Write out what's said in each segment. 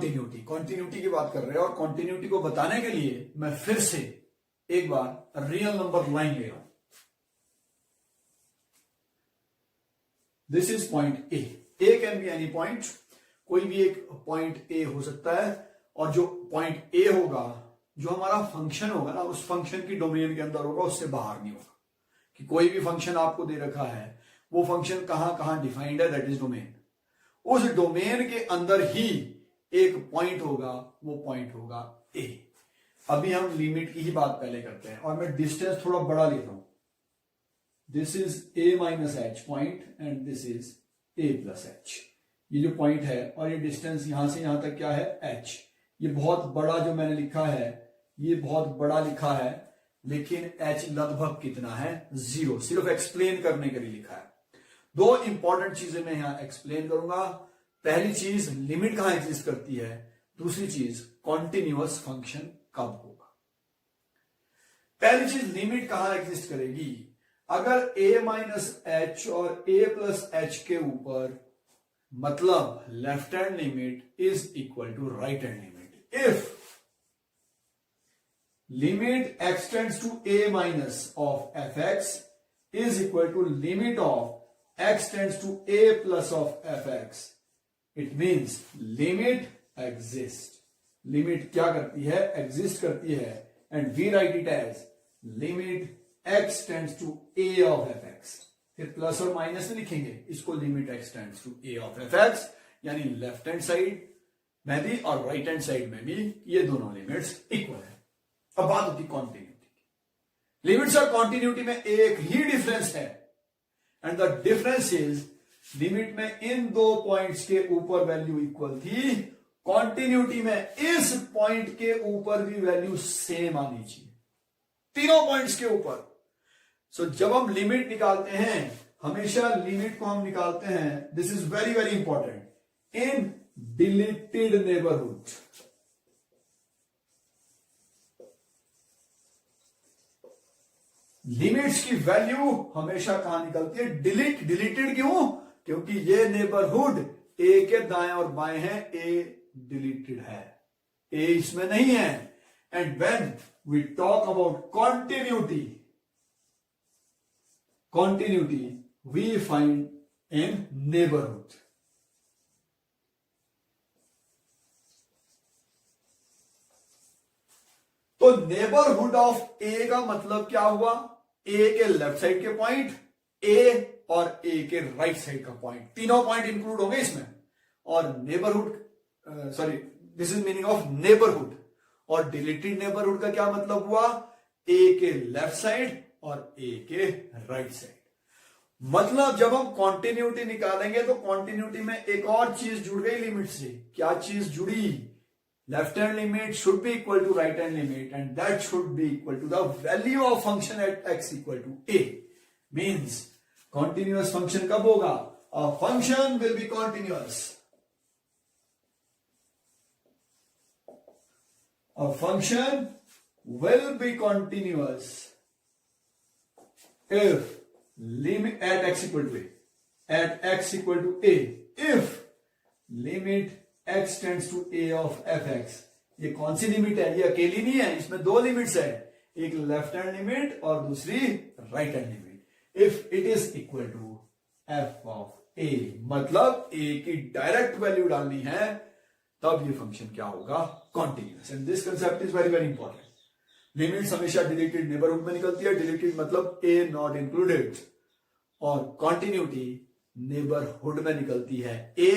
Continuity की बात कर रहे हैं, और कॉन्टिन्यूटी को बताने के लिए मैं फिर से एक बार रियल नंबर लाइन ले रहा हूं। This is point A can be any point, कोई भी एक पॉइंट ए हो सकता है, और जो पॉइंट ए होगा, जो हमारा फंक्शन होगा ना, उस फंक्शन की डोमेन के अंदर होगा, उससे बाहर नहीं होगा। कि कोई भी फंक्शन आपको दे रखा है, वो फंक्शन कहां कहां डिफाइंड है, दैट इज डोमेन। उस डोमेन के अंदर ही एक पॉइंट होगा, वो पॉइंट होगा ए। अभी हम लिमिट की ही बात पहले करते हैं, और मैं डिस्टेंस थोड़ा बड़ा लेता हूं। This is a minus H point and this is a plus H. ये जो पॉइंट है और ये डिस्टेंस यहां से यहां तक क्या है, एच। ये बहुत बड़ा जो मैंने लिखा है, ये बहुत बड़ा लिखा है, लेकिन एच लगभग कितना है, 0। सिर्फ एक्सप्लेन करने के लिए लिखा है। दो इंपॉर्टेंट चीजें मैं यहां एक्सप्लेन करूंगा। पहली चीज, लिमिट कहां एग्जिस्ट करती है। दूसरी चीज, कॉन्टिन्यूअस फंक्शन कब होगा। पहली चीज, लिमिट कहां एग्जिस्ट करेगी। अगर a माइनस एच और a प्लस एच के ऊपर, मतलब left hand limit is equal to right hand limit. If limit x tends to a minus of fx is equal to limit of x tends to a plus of fx, it means limit exists। limit क्या करती है, exist करती है, and we write it as limit x tends to a of fx। फिर plus और minus में लिखेंगे इसको, limit x tends to a of fx, यानी लेफ्ट हैंड साइड में भी और राइट हैंड साइड में भी ये दोनों लिमिट्स इक्वल है। अब बात होती कॉन्टिन्यूटी की। लिमिट्स और कॉन्टिन्यूटी में एक ही डिफरेंस है, and the difference is, limit में इन दो पॉइंट्स के ऊपर वैल्यू इक्वल थी, कॉन्टिन्यूटी में इस पॉइंट के ऊपर भी वैल्यू सेम आनी चाहिए, तीनों पॉइंट्स के ऊपर। सो जब हम लिमिट निकालते हैं, हमेशा लिमिट को हम निकालते हैं, this is very very important, in deleted neighbourhood. Limits की वैल्यू हमेशा कहां निकलती है, डिलीटेड क्यों, क्योंकि ये नेबरहुड ए के दाएं और बाएं हैं, ए डिलीटेड है, ए इसमें नहीं है। And when we talk about continuity we find in neighbourhood. तो नेबरहुड ऑफ ए का मतलब क्या हुआ, ए के लेफ्ट साइड के पॉइंट, ए और ए के राइट साइड का पॉइंट, तीनों पॉइंट इंक्लूड होंगे इसमें। और neighbourhood, sorry, this is meaning of neighbourhood. और डिलीटेड नेबरहुड का क्या मतलब हुआ, ए के लेफ्ट साइड और ए के राइट साइड। मतलब जब हम कॉन्टिन्यूटी निकालेंगे तो कॉन्टिन्यूटी में एक और चीज जुड़ गई लिमिट से। क्या चीज जुड़ी, left hand limit should be equal to right hand limit, and that should be equal to the value of function at x equal to a। means continuous function कब होगा, a function will be continuous, a function will be continuous if limit at x equal to a, at x equal to a, if limit x tends to a of fx। ये कौन सी limit है, ये अकेली नहीं है, इसमें दो limits है, एक लेफ्ट हैंड लिमिट और दूसरी right hand limit. If it is equal to f of a, मतलब a की डायरेक्ट वैल्यू डालनी है, तब ये फंक्शन क्या होगा, continuous. And this concept is very very important. Limits हमेशा डिलीटेड नेबरहुड में निकलती है, डिलीटेड मतलब a नॉट इंक्लूडेड, और कॉन्टिन्यूटी नेबरहुड में निकलती है, a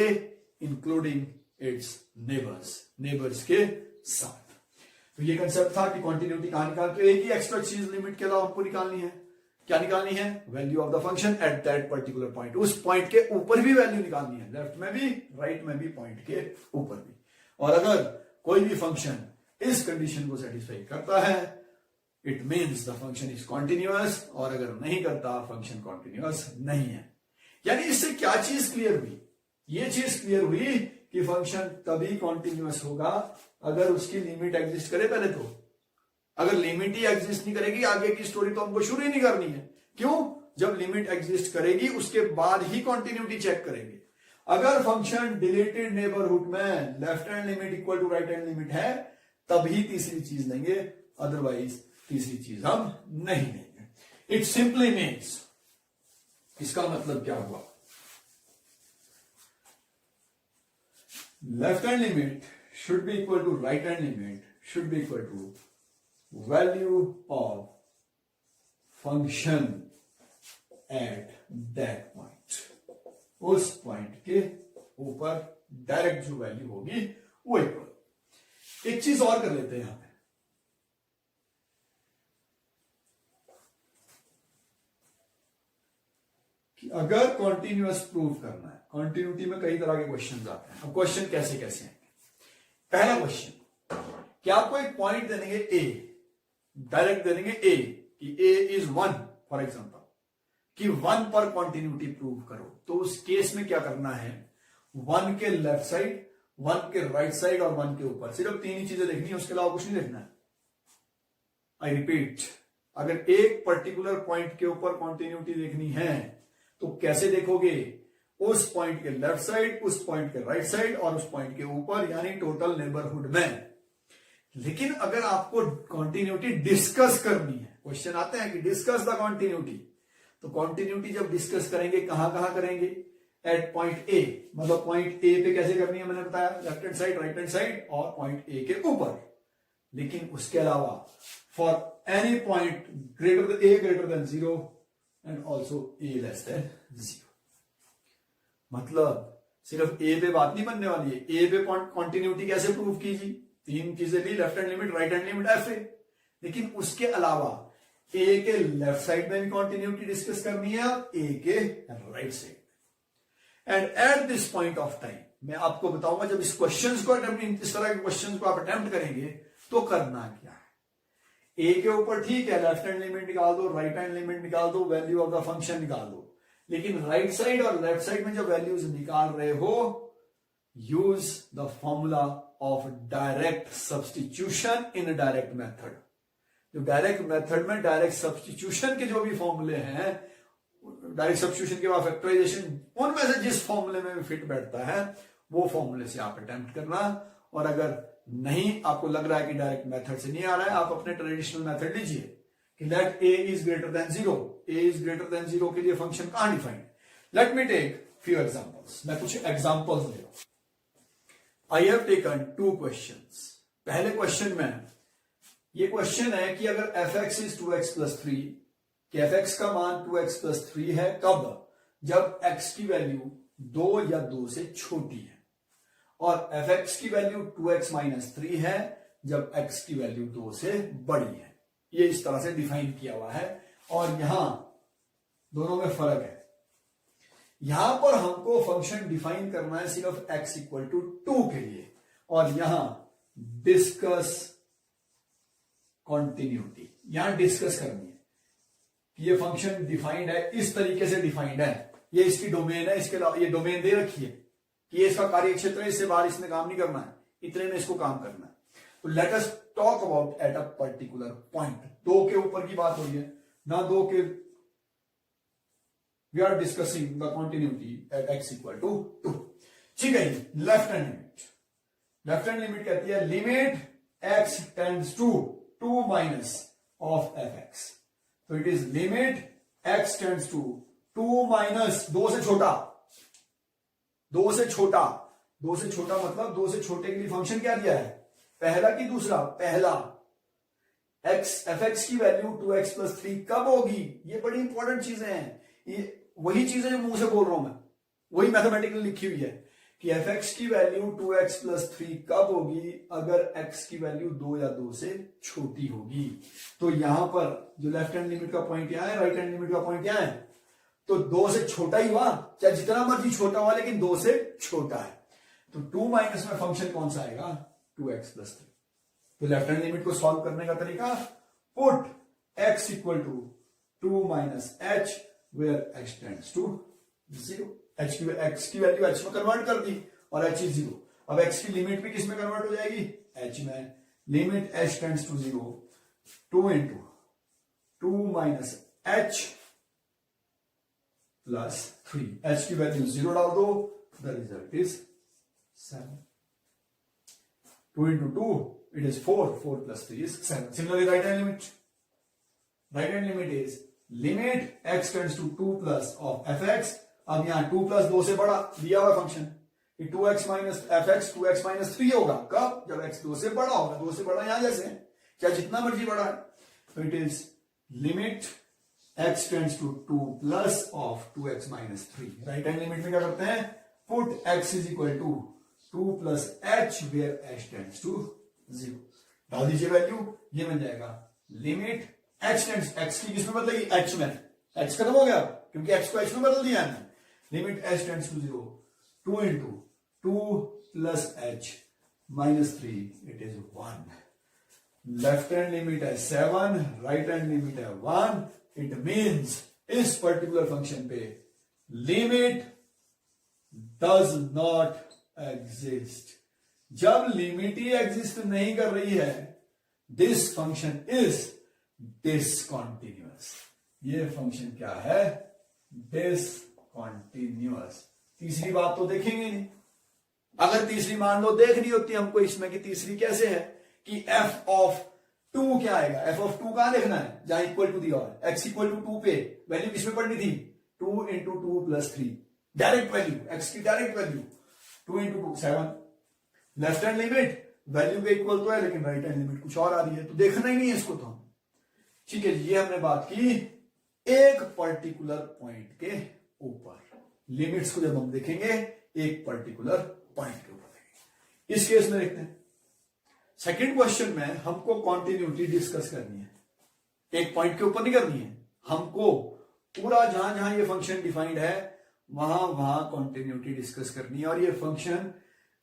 इंक्लूडिंग इट्स नेबर्स के साथ। तो ये कंसेप्ट था कि कॉन्टिन्यूटी कहां निकालते हैं। एक ही एक्स्ट्रा चीज लिमिट के अलावा हमको निकालनी है, क्या निकालनी है, value of the function at that particular point. उस पॉइंट के ऊपर भी वैल्यू निकालनी है, लेफ्ट में भी राइट में भी, पॉइंट के ऊपर भी। और अगर कोई भी फंक्शन इस कंडीशन को सेटिस्फाई करता है, it means the function is continuous, और अगर नहीं करता, फंक्शन कॉन्टिन्यूअस नहीं है। यानी इससे क्या चीज क्लियर हुई, ये चीज क्लियर हुई कि फंक्शन तभी कॉन्टिन्यूअस होगा अगर उसकी लिमिट एग्जिस्ट करे पहले। तो अगर लिमिट ही एग्जिस्ट नहीं करेगी, आगे की स्टोरी तो हमको शुरू ही नहीं करनी है। क्यों, जब लिमिट एग्जिस्ट करेगी उसके बाद ही कॉन्टिन्यूटी चेक करेंगे। अगर फंक्शन डिलीटेड नेबरहुड में left hand limit equal to right hand limit है तभी तीसरी चीज लेंगे, अदरवाइज तीसरी चीज हम नहीं लेंगे। इट सिंपली मीन्स, इसका मतलब क्या हुआ, left hand limit should be equal to right hand limit should be equal to value of function at that point, उस पॉइंट के ऊपर डायरेक्ट जो वैल्यू होगी वो इक्वल। एक चीज और कर लेते हैं यहां पे, कि अगर कॉन्टिन्यूअस प्रूव करना है, कॉन्टिन्यूटी में कई तरह के क्वेश्चन आते हैं। अब क्वेश्चन कैसे कैसे हैं, पहला क्वेश्चन कि आपको एक पॉइंट दे देंगे ए, डायरेक्ट दे देंगे ए कि ए इज 1 फॉर एग्जांपल, कि 1 पर कॉन्टिन्यूटी प्रूव करो, तो उस केस में क्या करना है, 1 के लेफ्ट साइड, 1 के राइट साइड और 1 के ऊपर, सिर्फ 3 ही चीजें देखनी है, उसके अलावा कुछ नहीं देखना है। आई रिपीट, अगर एक पर्टिकुलर पॉइंट के ऊपर कॉन्टिन्यूटी देखनी है तो कैसे देखोगे, उस पॉइंट के लेफ्ट साइड, उस पॉइंट के राइट साइड और उस पॉइंट के ऊपर, यानी टोटल नेबरहुड में। लेकिन अगर आपको कॉन्टिन्यूटी डिस्कस करनी है, क्वेश्चन आते हैं कि डिस्कस द कॉन्टिन्यूटी, तो कॉन्टिन्यूटी जब डिस्कस करेंगे कहां कहां करेंगे, एट पॉइंट ए, मतलब पॉइंट ए पे कैसे करनी है मैंने बताया, left hand side, right hand side और पॉइंट ए के ऊपर। लेकिन उसके अलावा for any point greater than 0 and also a less than 0, मतलब सिर्फ ए पे बात नहीं बनने वाली है। ए पे कॉन्टिन्यूटी कैसे प्रूव कीजिए, 3 चीजें ली, left hand limit, right hand limit, F A. लेकिन उसके अलावा ए के लेफ्ट साइड में भी कॉन्टिन्यूटी डिस्कस करनी है और ए के राइट साइड में। And at this point of time मैं आपको बताऊंगा, जब इस क्वेश्चन को अटेम्प्ट, इस तरह के क्वेश्चन को आप अटेम्प्ट करेंगे तो करना क्या है। ए के ऊपर ठीक है, लेफ्ट हैंड लिमिट निकाल दो, राइट हैंड लिमिट निकाल दो, वैल्यू ऑफ द फंक्शन निकाल दो। लेकिन राइट साइड और लेफ्ट साइड में जब वैल्यूज निकाल रहे हो, use the formula of direct substitution in direct method. जो डायरेक्ट मेथड में डायरेक्ट सब्सटीट्यूशन के जो भी फॉर्मूले हैं, डायरेक्ट सब्सटीट्यूशन के बाद फैक्टराइजेशन, उनमें से जिस फॉर्मूले में फिट बैठता है वो फॉर्मूले से आप अटेम्प्ट करना। और अगर नहीं, आपको लग रहा है कि डायरेक्ट मेथड से नहीं आ रहा है, आप अपने ट्रेडिशनल मेथड लीजिए कि let a is greater than 0, a is greater than 0 के लिए फंक्शन कहां defined. Let me take few examples, मैं कुछ एग्जांपल्स ले रहा हूं। I have taken 2 questions. पहले क्वेश्चन में ये क्वेश्चन है कि अगर F x is 2x plus 3, कि एफ एक्स का मान 2x प्लस 3 है, कब, जब x की वैल्यू 2 या 2 से छोटी है, और एफ एक्स की वैल्यू 2x माइनस 3 है जब x की वैल्यू 2 से बड़ी है। ये इस तरह से डिफाइन किया हुआ है, और यहां दोनों में फर्क है। यहां पर हमको फंक्शन डिफाइन करना है सिर्फ x इक्वल टू 2 के लिए, और यहां डिस्कस कॉन्टिन्यूटी, यहां डिस्कस करनी है कि ये फंक्शन डिफाइंड है, इस तरीके से डिफाइंड है, ये इसकी डोमेन है, इसके अलावा ये डोमेन दे रखी है कि ये इसका कार्य क्षेत्र है, इससे बाहर इसने काम नहीं करना है, इतने में इसको काम करना है। तो let us talk about at a particular point. 2 के ऊपर की बात हो रही है ना, 2 के, we are discussing the continuity at x equal to 2। ठीक है, left hand limit, left hand limit कहती है limit x tends to 2 minus of F X. तो it is limit x tends to 2 minus 2 से छोटा, 2 से छोटा, 2 से छोटा मतलब 2 से छोटे के लिए फंक्शन क्या दिया है, पहला कि दूसरा, पहला। एफ एक्स की वैल्यू 2x प्लस 3 कब होगी, ये बड़ी इंपॉर्टेंट चीजें हैं, ये वही चीजें जो मुंह से बोल रहा हूं मैं, वही मैथमेटिकली लिखी हुई है कि एफ एक्स की वैल्यू 2x प्लस 3 कब होगी, अगर x की वैल्यू 2 या 2 से छोटी होगी। तो यहां पर जो लेफ्ट हैंड लिमिट का पॉइंट यहां है, राइट हैंड लिमिट का पॉइंट यहां है, तो 2 से छोटा ही हुआ, चाहे जितना मर्जी छोटा हुआ, लेकिन 2 से छोटा है। तो 2 माइनस में फंक्शन कौन सा आएगा, 2x प्लस 3। तो लेफ्ट हैंड लिमिट को सॉल्व करने का तरीका, put x equal to 2 minus h where x tends to 0। x की वैल्यू h में कन्वर्ट कर दी और h इज 0। अब x की लिमिट भी किस में कन्वर्ट हो जाएगी, h में। Limit h tends to 0, 2 into 2 minus h plus 3, h की वैल्यू 0 डाल दो the result is 7. 2 into 2, it is 4. 4 plus 3 is 7. Similarly, right hand limit. Right hand limit is limit x tends to 2 plus of fx. अब यहाँ 2 plus 2 से बड़ा दिया हुआ function, 2x minus fx 2x minus 3 होगा. कब? जब x 2 से बड़ा होगा. 2 से बड़ा यहाँ जैसे चाहे जितना मर्जी बड़ा है. तो it is limit x tends to 2 plus of 2x minus 3. Right hand limit में क्या करते हैं? Put x is equal to 2 plus h where h tends to 0. डाल दीजिए वैल्यू, ये बन जाएगा लिमिट h tends, x की किसमें बदलेगी? h में. h खत्म हो गया क्योंकि x को h में बदल दिया है. Limit h tends to 0. 2 into 2 plus h minus 3, it is 1. Left hand limit है 7, राइट हैंड लिमिट है 1. इट मीन्स इस पर्टिकुलर फंक्शन पे लिमिट डज नॉट एग्जिस्ट. जब लिमिट ही एग्जिस्ट नहीं कर रही है, दिस फंक्शन इज डिसकंटिन्यूअस. ये फंक्शन क्या है? डिसकंटिन्यूअस. तीसरी बात तो देखेंगे नहीं. अगर तीसरी मान लो देखनी होती हमको इसमें कि तीसरी कैसे है कि f ऑफ 2 क्या आएगा? f ऑफ 2 कहां देखना है? जहां इक्वल टू दिया है. x इक्वल टू 2 पे वैल्यू किसमें पढ़नी थी? 2 into 2 plus 3. Direct value, x की direct value 2 into 2 7. Left hand limit value के इक्वल तो है, लेकिन राइट हैंड लिमिट कुछ और आ रही है, तो देखना ही नहीं है इसको. तो हम ठीक है, ये हमने बात की एक पर्टिकुलर पॉइंट के ऊपर. लिमिट्स को जब हम देखेंगे एक पर्टिकुलर पॉइंट के ऊपर देखेंगे. इस केस में देखते हैं. सेकेंड क्वेश्चन में हमको कॉन्टिन्यूटी डिस्कस करनी है. एक पॉइंट के ऊपर नहीं करनी है, हमको पूरा जहां जहां ये फंक्शन डिफाइंड है वहां वहां कॉन्टिन्यूटी डिस्कस करनी है. और ये फंक्शन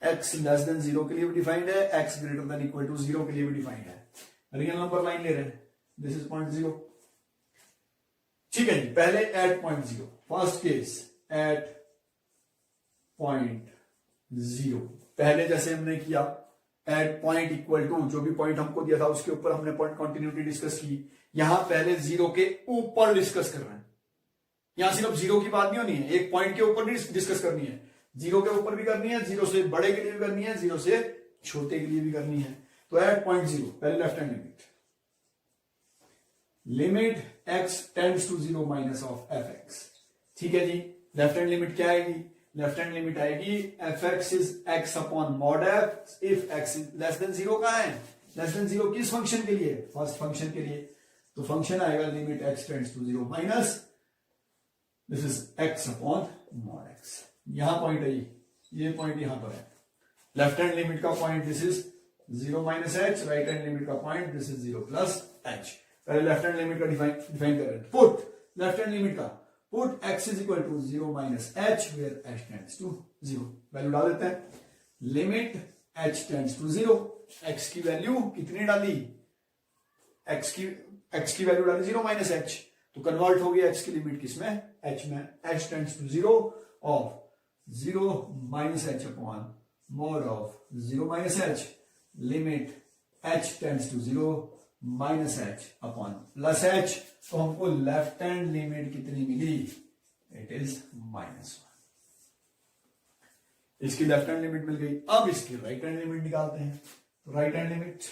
x लेस देन 0 के लिए भी डिफाइंड है, x greater than equal to 0 के लिए भी डिफाइंड है. रियल नंबर लाइन ले रहे हैं. This is point 0. ठीक है जी. पहले at point 0. First case at point 0. पहले जैसे हमने किया एट पॉइंट इक्वल टू, जो भी पॉइंट हमको दिया था उसके ऊपर हमने पॉइंट कॉन्टिन्यूटी डिस्कस की. यहां पहले 0 के ऊपर डिस्कस कर रहे हैं. यहां सिर्फ 0 की बात नहीं होनी है, एक पॉइंट के ऊपर भी डिस्कस करनी है. 0 के ऊपर भी करनी है, 0 से बड़े के लिए भी करनी है, 0 से छोटे के लिए भी करनी है. तो एट पॉइंट 0 पहले left hand limit. Limit x tends to 0 minus of fx. ठीक है जी. लेफ्ट हैंड लिमिट क्या आएगी? लेफ्ट हैंड लिमिट आएगी fx is x upon mod f if x is less than 0. कहां है? लेस देन 0 किस फंक्शन के लिए? फर्स्ट फंक्शन के लिए. तो फंक्शन आएगा limit x tends to 0 minus this is x upon mod x. यहां पॉइंट है, ये पॉइंट यहां पर है. लेफ्ट हैंड लिमिट का point this is 0 minus h. Right hand limit का point this is 0 plus h. पहले लेफ्ट हैंड लिमिट का डिफाइन कर रहे हैं. पुट लेफ्ट हैंड लिमिट का put x is equal to 0 minus h where h tends to 0. Value डाल देते हैं. Limit h tends to 0. x की वैल्यू कितनी डाली? x की वैल्यू डाली 0 माइनस h. तो कन्वर्ट हो गया x की लिमिट किसमें? h में. h tends to 0 of 0 minus h upon mod of 0 minus h. Limit h tends to 0 minus h upon plus h. तो हमको लेफ्ट हैंड लिमिट कितनी मिली? It is -1. इसकी लेफ्ट हैंड लिमिट मिल गई. अब इसकी राइट हैंड लिमिट निकालते हैं. तो right hand limit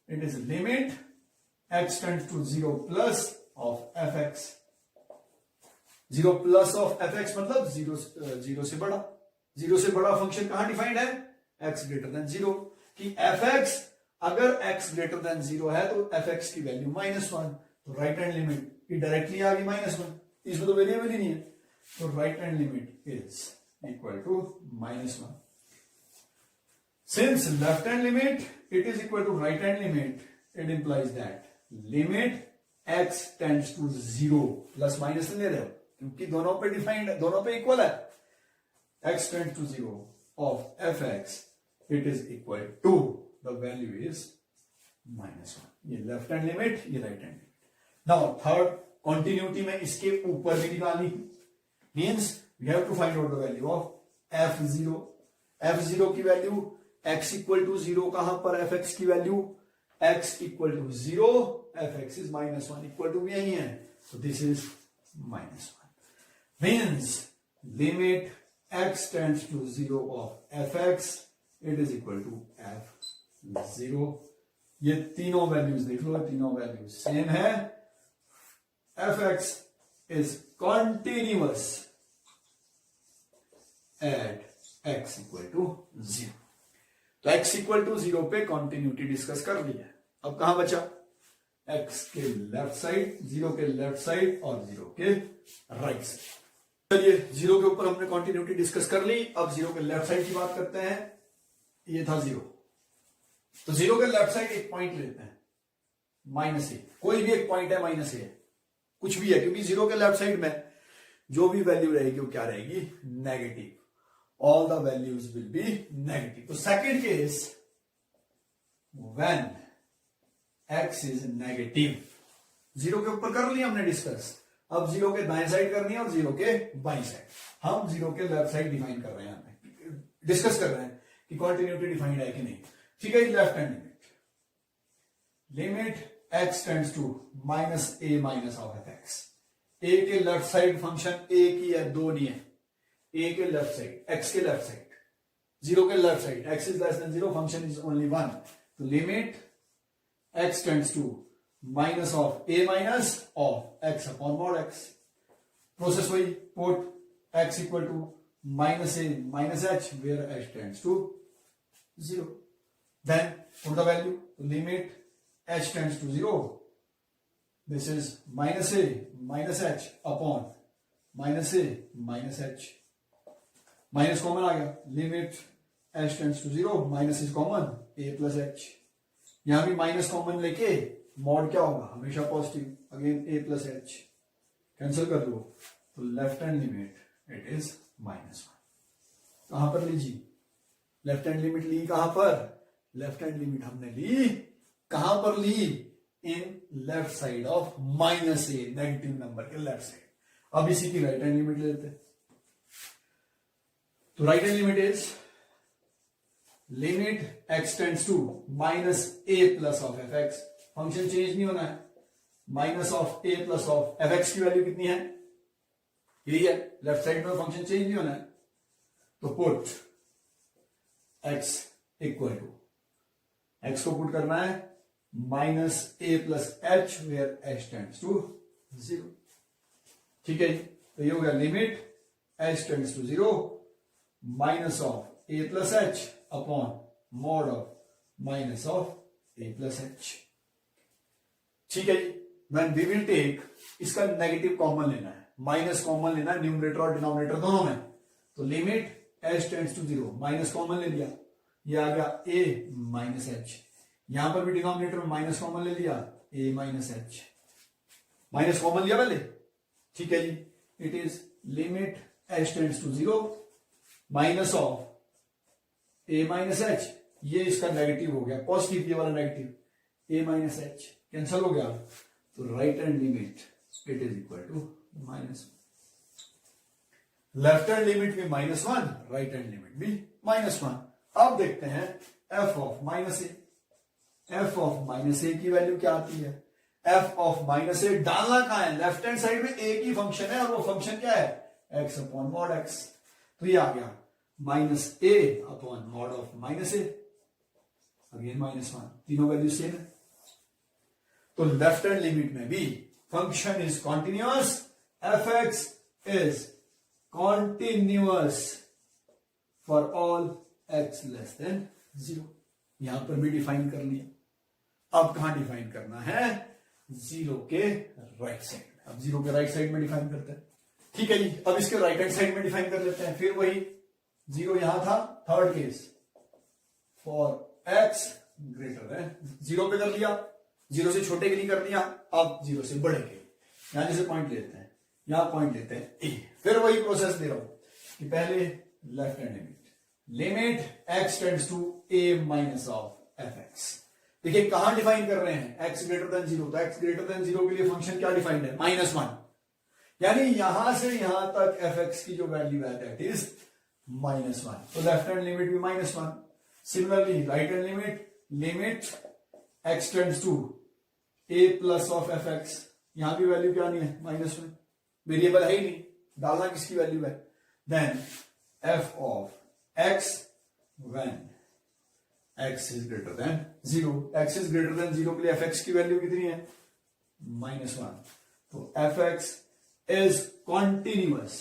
it is limit x tends to 0 plus of fx. 0 plus of fx मतलब 0 से बड़ा. 0 से बड़ा फंक्शन कहां डिफाइंड है? x greater than 0. कि fx अगर x ग्रेटर देन 0 है तो fx की वैल्यू -1. तो राइट हैंड लिमिट ये डायरेक्टली आ गई -1. इसमें तो वेरिएबल ही नहीं है. तो right hand limit is equal to -1. Since left hand limit it is equal to right hand limit, it implies that limit x tends to 0 plus minus ले रहे हो क्योंकि दोनों पे डिफाइंड है, दोनों पे इक्वल है. x tends to 0 of fx it is equal to the value is -1. ये लेफ्ट हैंड लिमिट, ये right hand limit. Now third continuity में इसके ऊपर भी निकालनी means we have to find out the value of f0. f0 की value x equal to 0. कहां पर fx की value? x equal to 0 fx is -1 equal to यही है. So this is -1 means limit x tends to 0 of fx it is equal to f0। ये तीनों values देख लो, तीनों वैल्यूज सेम है। fx is continuous at x equal to 0। तो x equal to 0 पे कॉन्टिन्यूटी डिस्कस कर ली है। अब कहां बचा? x के लेफ्ट साइड, 0 के लेफ्ट साइड और 0 के राइट साइड। चलिए 0 के ऊपर हमने कॉन्टिन्यूटी डिस्कस कर ली। अब 0 के लेफ्ट साइड की बात करते हैं। ये था 0, तो 0 के लेफ्ट साइड एक पॉइंट लेते हैं -a। कोई भी एक पॉइंट है -a, कुछ भी है, क्योंकि 0 के लेफ्ट साइड में जो भी वैल्यू रहेगी वो क्या रहेगी? Negative. All the values will be negative. तो second case when x is negative, 0 के ऊपर कर लिया हमने डिस्कस। अब 0 के दाएं साइड करनी है और 0 के बाईं साइड। हम 0 के लेफ्ट साइड डिफाइन कर रहे हैं, डिस्कस कर रहे हैं कि कॉन्टिन्यूटी डिफाइंड है कि नहीं। ठीक है, left hand limit x tends to -a minus of fx। a के लेफ्ट साइड फंक्शन एक ही है, दो नहीं है। a के लेफ्ट साइड, x के लेफ्ट साइड, 0 के left side, x is less than 0, function is only one. तो limit x tends to minus of a minus of x upon mod x। Process वही, put x equal to -a minus h where h tends to 0। Then put the value, limit h tends to 0. This is -a minus h upon -a minus h. Minus common आ गया, limit h tends to 0, minus is common, a plus h। यहां भी minus common लेके mod क्या होगा? हमेशा positive, again a plus h। Cancel कर लो, तो left hand limit it is -1। कहां पर लीजिए? लेफ्ट हैंड लिमिट ली कहां पर? लेफ्ट हैंड लिमिट हमने ली कहां पर ली? In left side of -a, negative number के लेफ्ट साइड। अब इसी की राइट हैंड लिमिट लेते हैं। तो right hand limit is limit x tends to -a plus of fx। Function change नहीं होना है। Minus of a plus of fx की वैल्यू कितनी है? यही है, लेफ्ट साइड में फंक्शन चेंज नहीं होना है। तो put x equal to, x को पुट करना है -a plus h where h tends to 0। ठीक है जी, तो ये हो गया limit h tends to 0 minus of a plus h upon mod of minus of a plus h। ठीक है जी, व्हेन वी विल टेक, इसका नेगेटिव कॉमन लेना है, माइनस कॉमन लेना है न्यूमरेटर और डिनोमिनेटर दोनों में। तो limit h tends to 0, minus common ले लिया, ये आ गया a माइनस h। यहां पर भी डिनोमिनेटर में माइनस कॉमन ले लिया, a minus h। Minus common लिया पहले, ठीक है जी। It is limit h tends to 0 minus of a minus h। ये इसका नेगेटिव हो गया, पॉजिटिव ये वाला negative, a minus h cancel हो गया। तो right hand limit it is equal to -1। Left hand limit भी -1, राइट हैंड लिमिट भी -1। अब देखते हैं f of minus a. f of minus a की वैल्यू क्या आती है? f ऑफ माइनस ए डालना कहां है? लेफ्ट हैंड साइड में a की फंक्शन है, और वो फंक्शन क्या है? x upon mod x। तो ये आ गया -a upon mod of minus A, again -1। तीनों वैल्यू सेम है। तो लेफ्ट हैंड लिमिट में भी function is continuous, fx is continuous for all x less than 0। यहां पर भी डिफाइन कर लिया। अब कहां डिफाइन करना है? 0 के राइट साइड। अब 0 के राइट साइड में डिफाइन करते हैं। ठीक है जी, अब इसके राइट हैंड साइड में डिफाइन कर लेते हैं। फिर वही 0 यहां था, third case for x greater than 0 पे कर लिया, 0 से छोटे के लिए कर लिया। अब 0 से बड़े के लिए यहां जैसे पॉइंट लेते हैं, यहां पॉइंट लेते हैं a। फिर वही प्रोसेस दे रहा हूं कि पहले left hand limit x tends to a minus of fx। देखिए कहां डिफाइन कर रहे हैं? x greater than 0। तो x ग्रेटर देन 0 के लिए फंक्शन क्या डिफाइंड है? -1। यानी यहां से यहां तक fx की जो वैल्यू है दैट इज -1। तो लेफ्ट हैंड लिमिट भी -1। Similarly right hand limit x tends to a plus of fx। यहां भी वैल्यू क्या नहीं है? -1। वेरिएबल है ही नहीं, डालना किसकी वैल्यू है? Then f of x when x is greater than 0। X is greater than 0 के लिए एफ एक्स की वैल्यू कितनी है? -1। तो F x is continuous,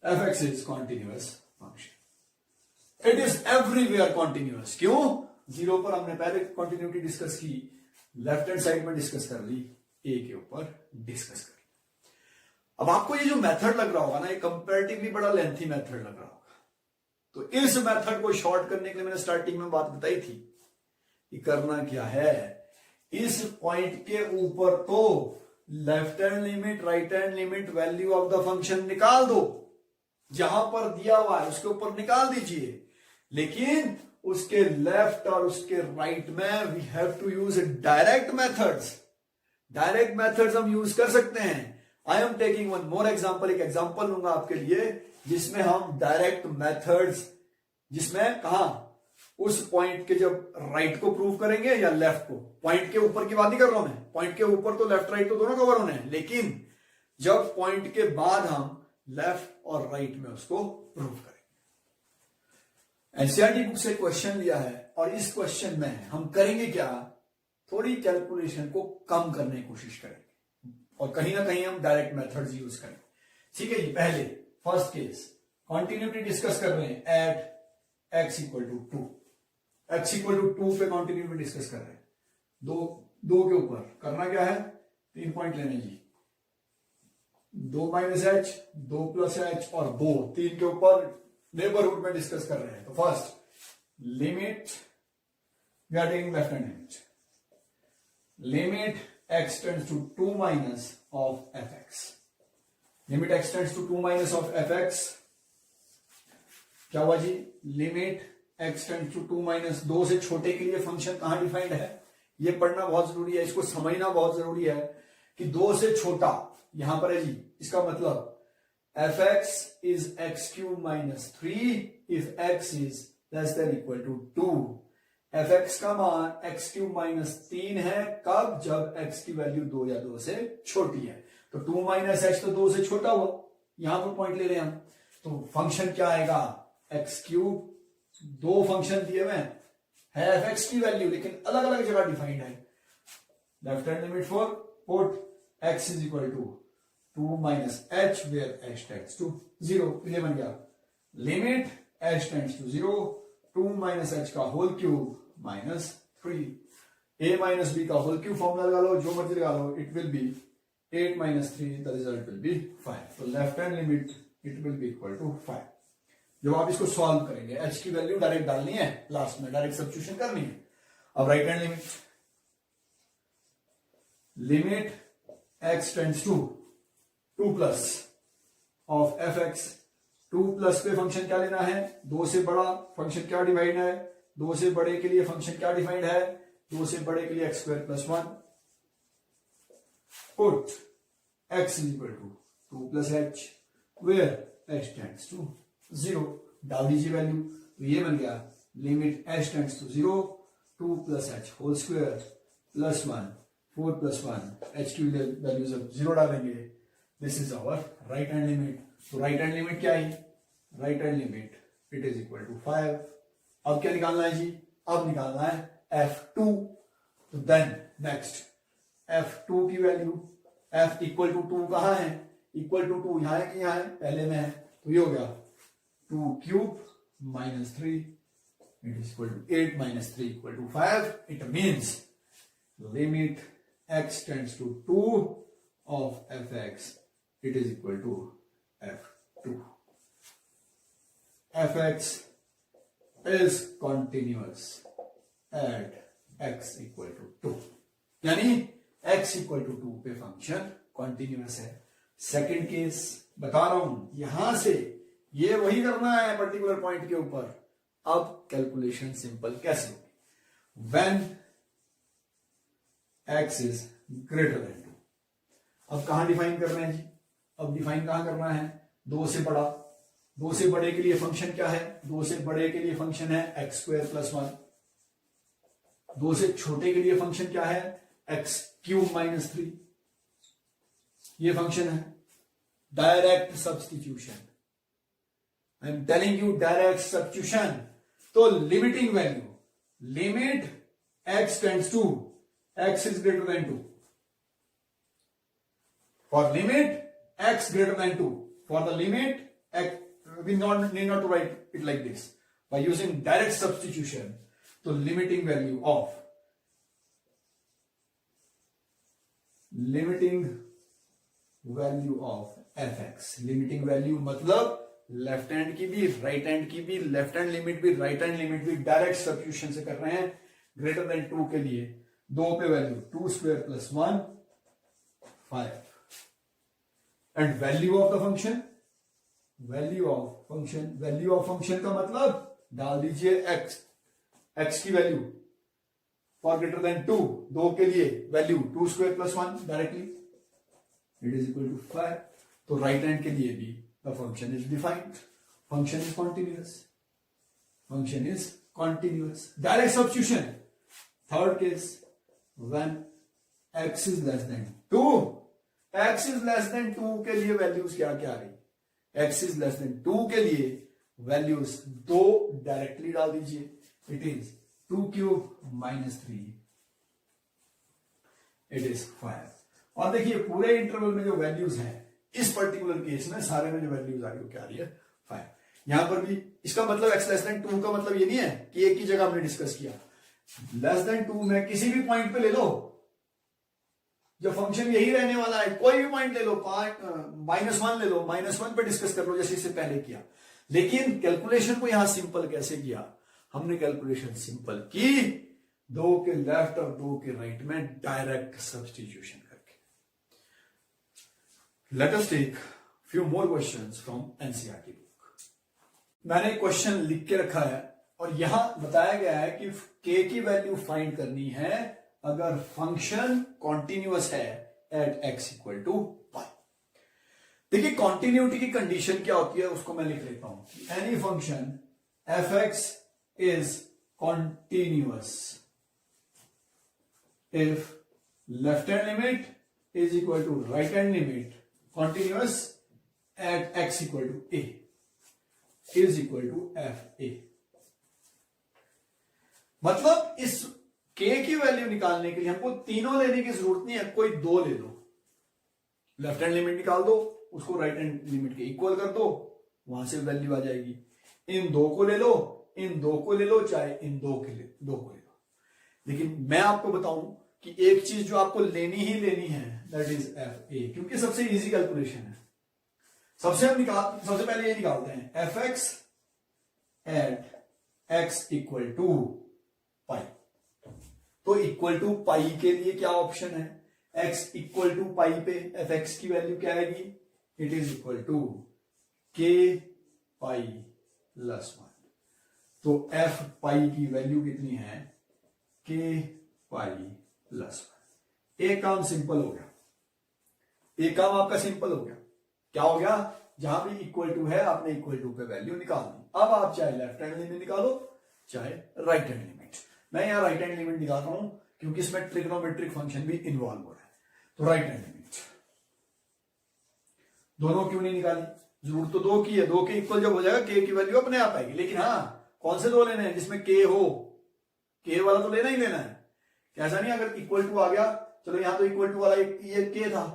F x is continuous function, it is everywhere continuous. क्यों? 0 पर हमने पहले कॉन्टिन्यूटी डिस्कस की, लेफ्ट हैंड साइड में डिस्कस कर ली, ए के ऊपर डिस्कस कर ली। अब आपको ये जो मेथड लग रहा होगा ना, ये कंपैरेटिवली बड़ा लेंथी मेथड लग रहा होगा। तो इस मेथड को शॉर्ट करने के लिए मैंने स्टार्टिंग में बात बताई थी कि करना क्या है, इस पॉइंट के ऊपर तो left hand limit right hand limit value of the function निकाल दो, जहां पर दिया हुआ है उसके ऊपर निकाल दीजिए, लेकिन उसके लेफ्ट और उसके राइट में we have to use direct methods. Direct methods हम यूज कर सकते हैं। I am taking one more example, एक एग्जांपल लूंगा आपके लिए जिसमें हम डायरेक्ट मेथड्स, जिसमें कहा उस पॉइंट के जब राइट को प्रूव करेंगे या लेफ्ट को, पॉइंट के ऊपर की बात नहीं कर रहा हूं मैं, पॉइंट के ऊपर तो लेफ्ट राइट तो दोनों कवर होने हैं, लेकिन जब पॉइंट के बाद हम लेफ्ट और राइट में उसको प्रूव करेंगे। एनसीईआरटी बुक से क्वेश्चन लिया है और इस क्वेश्चन में हम करेंगे क्या, थोड़ी कैलकुलेशन को कम करने की कोशिश करेंगे और कहीं ना कहीं हम डायरेक्ट मेथड्स यूज करेंगे। ठीक है जी, पहले फर्स्ट केस कॉन्टिन्यूटी डिस्कस कर रहे हैं at x equal to 2, x equal to 2 पे कॉन्टिन्यूटी डिस्कस कर रहे हैं। दो के ऊपर करना क्या है, 3 पॉइंट लेने जी, 2 माइनस एच, 2 प्लस एच और 2, 3 के ऊपर नेबरहुड में डिस्कस कर रहे हैं। तो first limit, we are taking left hand limit, limit x tends to 2 minus of fx, limit x tends to 2 minus of fx, क्या हुआ जी, limit x tends to 2 minus, 2 से छोटे के लिए फंक्शन कहां डिफाइंड है, ये पढ़ना बहुत जरूरी है, इसको समझना बहुत जरूरी है कि 2 से छोटा यहां पर है जी, इसका मतलब fx is x cube minus 3 if x is less than equal to 2। fx का मान x क्यूब माइनस 3 है, कब, जब x की वैल्यू 2 या 2 से छोटी है। तो 2 माइनस एच तो 2 से छोटा हुआ, यहां पर पॉइंट ले रहे हैं हम, तो फंक्शन क्या आएगा, x क्यूब, 2 फंक्शन दिए हुए है fx की वैल्यू लेकिन अलग अलग जगह डिफाइंड है। Left hand limit for put x is equal to 2 minus h where h tends to 0, ये बन गया limit h tends to 0, 2 minus h का whole cube minus 3, a minus b का होल क्यूब फॉर्मूला लगा लो, जो मर्जी लगा लो, it will be 8 minus 3, the result will be 5। तो left hand limit it will be equal to 5। जब आप इसको सॉल्व करेंगे, h की वैल्यू डायरेक्ट डालनी है, लास्ट में डायरेक्ट सब्स्टिट्यूशन करनी है। अब right hand limit, limit x tends to 2 plus of fx, 2 plus पे फंक्शन क्या लेना है, 2 से बड़ा फंक्शन क्या डिवाइड है, 2 से बड़े के लिए फंक्शन क्या डिफाइंड है, 2 से बड़े के लिए x square plus 1, put x is equal to 2 plus h where h tends to 0, डाल दीजिए वैल्यू, तो ये बन गया limit h tends to 0, 2 plus h whole square plus 1, 4 plus 1, h की वैल्यू जब 0 डालेंगे, this is our right hand limit. तो राइट हैंड लिमिट क्या है, right hand limit it is equal to 5। अब क्या निकालना है जी, अब निकालना है f2। तो देन नेक्स्ट f2 की वैल्यू, f इक्वल टू 2 कहां है, इक्वल टू 2 यहां है कि यहां है, पहले में है, तो ये हो गया 2 cube minus 3 it is equal to 8 minus 3 equal to 5। It means limit x tends to 2 of fx it is equal to f2। fx is continuous at x equal to 2, यानी x equal to 2 पे function continuous है। Second case बता रहा हूं, यहां से ये वही करना है पर्टिकुलर पॉइंट के ऊपर। अब कैलकुलेशन सिंपल कैसे होगी, when x is greater than 2। अब कहां डिफाइन कर रहे हैं जी, अब डिफाइन कहां करना है, 2 से बड़ा, 2 से बड़े के लिए फंक्शन क्या है, 2 से बड़े के लिए फंक्शन है एक्स स्क्वायर प्लस 1, 2 से छोटे के लिए फंक्शन क्या है, एक्स क्यूब माइनस 3, ये फंक्शन है। Direct substitution, I am telling you direct substitution. तो limiting value, limit x tends to x is greater than 2, for limit x greater than 2, for the limit x, we need not to write it like this, by using direct substitution. तो limiting value of fx, limiting value मतलब left hand की भी right hand की भी, left hand limit भी right hand limit भी direct substitution से कर रहे हैं। ग्रेटर देन 2 के लिए 2 पे value 2 square plus 1 5, and value of the function, value of function का मतलब डाल दीजिए x की वैल्यू फॉर ग्रेटर देन 2, 2 के लिए value 2 square plus 1 directly, it is equal to 5। तो राइट हैंड के लिए भी the function is defined, function is continuous, direct substitution. Third case, when x is less than 2, x is less than 2 के लिए values क्या क्या आ रही, x is less than 2 के लिए वैल्यूज 2 डायरेक्टली डाल दीजिए, it is 2 cube minus 3, it is 5। और देखिए पूरे इंटरवल में जो वैल्यूज हैं इस पर्टिकुलर केस में सारे में जो वैल्यूज आ रही है क्या आ रही है 5। यहां पर भी इसका मतलब x लेस देन 2 का मतलब ये नहीं है कि एक ही जगह हमने डिस्कस किया, लेस देन 2 में किसी भी पॉइंट पे ले लो, जो फंक्शन यही रहने वाला है, कोई भी पॉइंट ले लो, -1 ले लो, -1 पे डिस्कस कर लो जैसे इससे पहले किया। लेकिन कैलकुलेशन को यहां सिंपल कैसे किया, हमने कैलकुलेशन सिंपल की 2 के लेफ्ट और 2 के राइट में डायरेक्ट सब्स्टिट्यूशन करके। Let us take few more questions from NCERT book. मैंने क्वेश्चन लिख के रखा है और यहां बताया गया है कि k की वैल्यू फाइंड करनी है अगर फंक्शन कॉन्टिन्यूअस है एट x इक्वल टू पाई। देखिए कॉन्टिन्यूटी की कंडीशन क्या होती है उसको मैं लिख लेता हूं, any function f(x) is continuous if left hand limit is equal to right hand limit continuous at x equal to a is equal to f(a). मतलब इस k की वैल्यू निकालने के लिए हमको तीनों लेने की जरूरत नहीं है, कोई 2 ले लो, लेफ्ट हैंड लिमिट निकाल दो, उसको राइट हैंड लिमिट के इक्वल कर दो, वहां से वैल्यू आ जाएगी। इन 2 को ले लो, इन 2 को ले लो, चाहे इन 2 को ले लो। लेकिन मैं आपको बताऊं कि एक चीज जो आपको लेनी ही लेनी है दैट इज f(a), क्योंकि सबसे इजी कैलकुलेशन है। सबसे पहले ये निकालते हैं f(x) at x equal to pi. तो इक्वल टू पाई के लिए क्या ऑप्शन है, x इक्वल टू पाई पे f(x) की वैल्यू क्या आएगी, it is equal to k pi plus 1। तो f पाई की वैल्यू कितनी है, k पाई प्लस 1। एक काम सिंपल हो गया, एक काम आपका सिंपल हो गया। क्या हो गया, जहां भी इक्वल टू है आपने इक्वल टू पे वैल्यू निकाल दी। अब आप चाहे लेफ्ट हैंड लिमिट निकालो चाहे राइट हैंड लिमिट। मैं यहां राइट हैंड लिमिट निकालता हूं क्योंकि इसमें ट्रिग्नोमेट्रिक फंक्शन भी इन्वॉल्व हो रहा है। तो राइट हैंड लिमिट, दोनों क्यों नहीं निकाली, जरूरत तो 2 की है, 2 के इक्वल जब हो जाएगा k की वैल्यू अपने आप आएगी। लेकिन हाँ कौन से 2 लेने हैं जिसमें k हो, k वाला तो लेना ही लेना है। ऐसा नहीं अगर इक्वल टू आ गया, चलो यहां तो इक्वल टू वाला ये k था,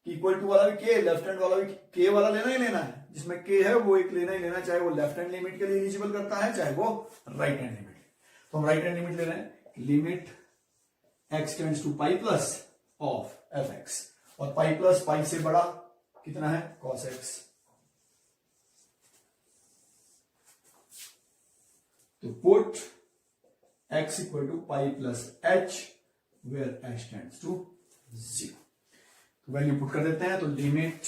इक्वल टू वाला भी k, लेफ्ट हैंड वाला भी k वाला लेना ही लेना है। जिसमें k है वो एक लेना ही लेना है, चाहे वो लेफ्ट हैंड लिमिट के लिए एलिजिबल करता है चाहे वो राइट हैंड लिमिट। तो हम राइट हैंड लिमिट ले रहे हैं, limit x tends to pi plus of f(x), और पाई प्लस पाई से बड़ा कितना है cos x। तो put x equal to pi plus h where h tends to 0। Value put कर देते हैं, तो limit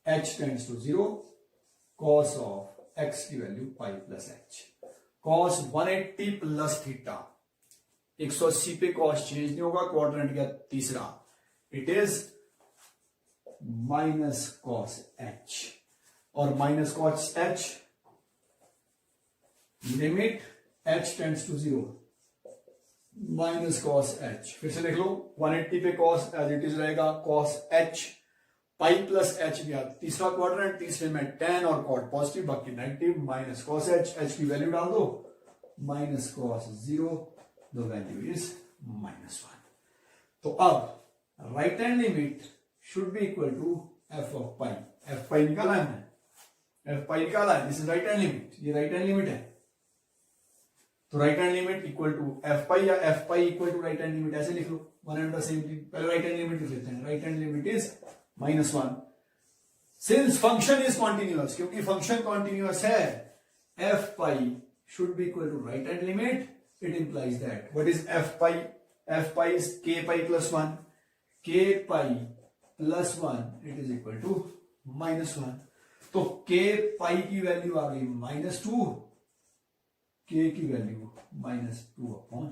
h tends to 0 cos of x की value pi plus h, cos 180 plus theta, 180 पे cos चेंज नहीं होगा, quadrant गया तीसरा, it is minus cos h, और minus cos h limit h tends to 0 minus cos h। फिर से देख लो, 180 पे cos एज इट इज रहेगा cos h, pi plus h गया तीसरा क्वाड्रेंट, तीसरे में tan और cot पॉजिटिव बाकी नेगेटिव, माइनस कॉस एच की वैल्यू डाल दो minus cos 0, the value is -1। तो अब right hand limit should be equal to f of pi. F pi निकाला है हमने, एफ पाई निकाला है, this is right hand limit, ये राइट हैंड लिमिट है। तो right hand limit equal to f pi या f pi equal to right hand limit, ऐसे लिख लो, one and the same thing. पहले राइट हैंड लिमिट लिख लेते हैं, right hand limit is -1 since function is continuous, क्योंकि फंक्शन कॉन्टिन्यूअस है, f pi should be equal to right hand limit, it implies that what is f pi, f pi is k pi plus 1, k pi plus 1 it is equal to -1। तो k पाई की value आ गई -2, k की value -2 upon,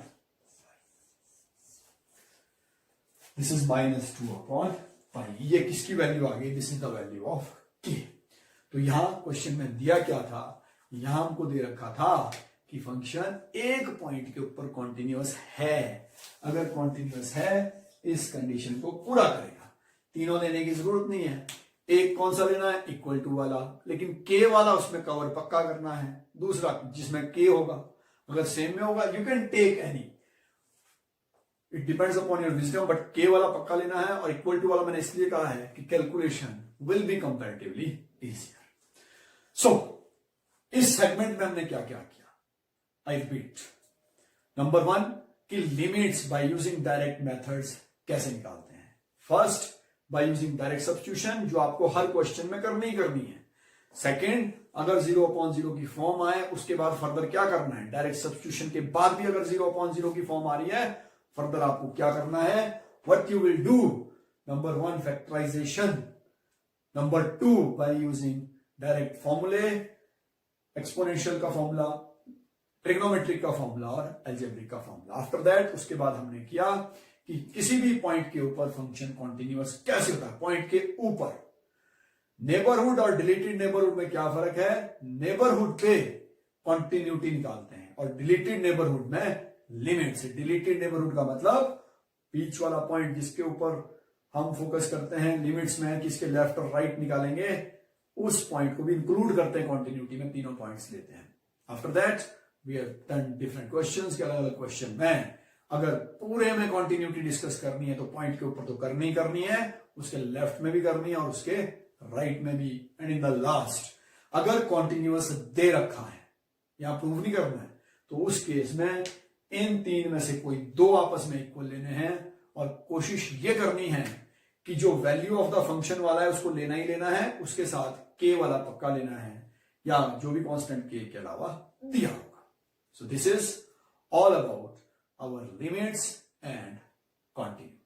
this is -2 upon pi, ये किसकी value आ गई, this is the value of k। तो यहां question में दिया क्या था, यहां हमको दे रखा था कि फंक्शन एक पॉइंट के ऊपर कॉन्टिन्यूअस है, अगर कॉन्टिन्यूअस है इस कंडीशन को पूरा करेगा। तीनों लेने की जरूरत नहीं है, एक कौन सा लेना है, इक्वल टू वाला, लेकिन के वाला उसमें कवर पक्का करना है, दूसरा जिसमें के होगा, अगर सेम में होगा you can take any, it depends upon your wisdom, but के वाला पक्का लेना है। और इक्वल टू वाला मैंने इसलिए कहा है कि calculation will be comparatively easier. So इस सेगमेंट में हमने क्या क्या किया, आई रिपीट, नंबर 1 कि limits bye using direct methods कैसे निकालते हैं। First by using direct substitution, जो आपको हर क्वेश्चन में करनी ही करनी है। सेकंड, अगर 0/0 की फॉर्म आए उसके बाद फर्दर क्या करना है, डायरेक्ट सब्स्टिट्यूशन के बाद भी अगर 0/0 की फॉर्म आ रही है, फर्दर आपको क्या करना है, what you will do, number 1 factorization, number 2 by using direct फॉर्मूले, एक्सपोनेंशियल का फॉर्मूला, ट्रिग्नोमेट्रिक का फॉर्मूला और अलजेब्रिक का फॉर्मूला। आफ्टर दैट उसके बाद हमने किया कि किसी भी पॉइंट के ऊपर फंक्शन कॉन्टिन्यूअस कैसे होता है, पॉइंट के ऊपर। नेबरहुड और डिलीटेड नेबरहुड में क्या फर्क है, नेबरहुड पे कॉन्टिन्यूटी निकालते हैं और डिलीटेड नेबरहुड में लिमिट से। डिलीटेड नेबरहुड का मतलब बीच वाला पॉइंट जिसके ऊपर हम फोकस करते हैं, लिमिट्स में किसके लेफ्ट और राइट निकालेंगे, उस पॉइंट को भी इंक्लूड करते हैं कॉन्टिन्यूटी में, तीनों पॉइंट्स लेते हैं। After that we have done different questions के अलग अलग क्वेश्चन में अगर पूरे में कॉन्टिन्यूटी डिस्कस करनी है तो पॉइंट के ऊपर तो करनी ही करनी है, उसके लेफ्ट में भी करनी है और उसके राइट में भी, एंड इन द लास्ट अगर कॉन्टिन्यूअस दे रखा है या प्रूव नहीं करना है तो उस केस में इन तीन में से कोई दो आपस में इक्वल लेने हैं और कोशिश ये करनी है कि जो वैल्यू ऑफ द फंक्शन वाला है उसको लेना ही लेना है, उसके साथ के वाला पक्का लेना है या जो भी कांस्टेंट के अलावा दिया होगा। So this is all about our limits and continuity.